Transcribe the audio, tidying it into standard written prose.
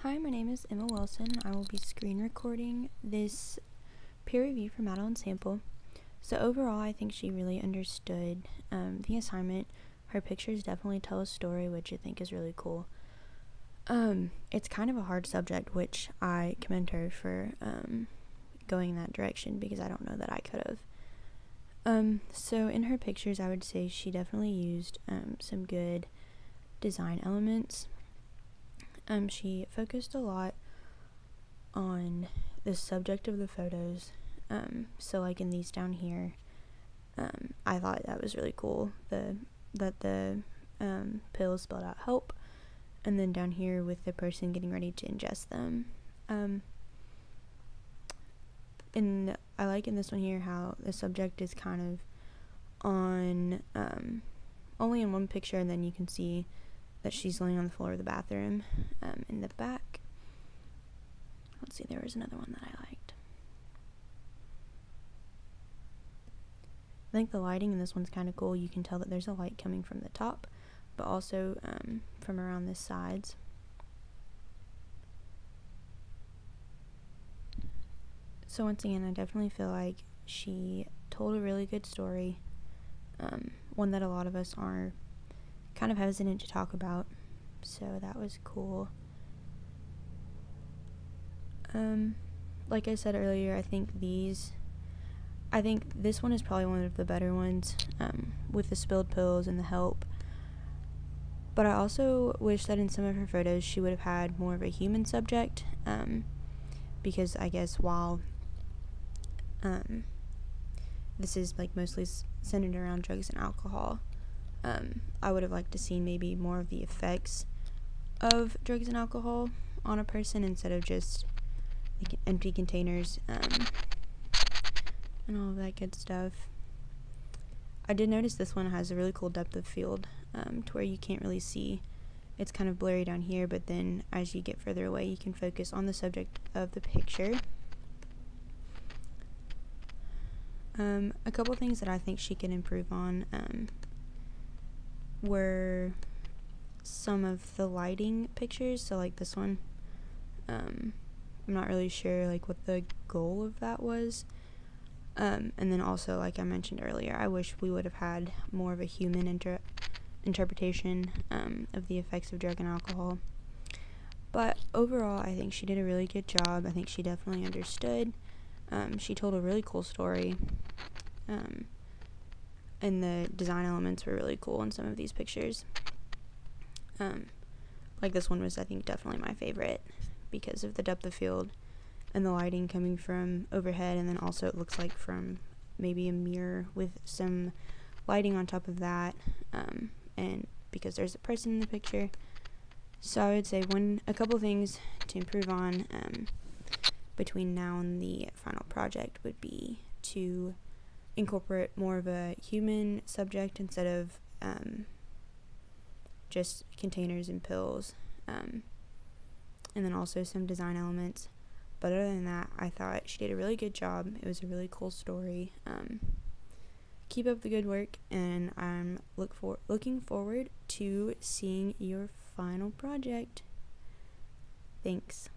Hi, my name is Emma Wilson. I will be screen recording this peer review for Madeline Sample. So overall, I think she really understood the assignment. Her pictures definitely tell a story, which I think is really cool. It's kind of a hard subject, which I commend her for going that direction because I don't know that I could have. So in her pictures, I would say she definitely used some good design elements. She focused a lot on the subject of the photos. So like in these down here, I thought that was really cool. That the pills spelled out help, and then down here with the person getting ready to ingest them. And I like in this one here how the subject is kind of on only in one picture, and then you can see that she's laying on the floor of the bathroom in the back. Let's see, there was another one that I liked. I think the lighting in this one's kind of cool. You can tell that there's a light coming from the top, but also from around the sides. So once again, I definitely feel like she told a really good story, one that a lot of us are kind of hesitant to talk about, so that was cool. Like I said earlier, I think this one is probably one of the better ones, with the spilled pills and the help. But I also wish that in some of her photos she would have had more of a human subject, because I guess while this is like mostly centered around drugs and alcohol, I would have liked to see maybe more of the effects of drugs and alcohol on a person instead of just like empty containers and all of that good stuff. I did notice this one has a really cool depth of field, to where you can't really see. It's kind of blurry down here, but then as you get further away you can focus on the subject of the picture. A couple things that I think she could improve on were some of the lighting pictures. So like this one, I'm not really sure like what the goal of that was. And then also, like I mentioned earlier, I wish we would have had more of a human interpretation of the effects of drug and alcohol. But overall, I think she did a really good job. I think she definitely understood. She told a really cool story. And the design elements were really cool in some of these pictures. Like this one was, I think, definitely my favorite because of the depth of field and the lighting coming from overhead, and then also it looks like from maybe a mirror with some lighting on top of that, and because there's a person in the picture. So I would say a couple things to improve on between now and the final project would be to incorporate more of a human subject instead of just containers and pills, and then also some design elements. But other than that, I thought she did a really good job. It was a really cool story. Keep up the good work, and I'm looking forward to seeing your final project. Thanks.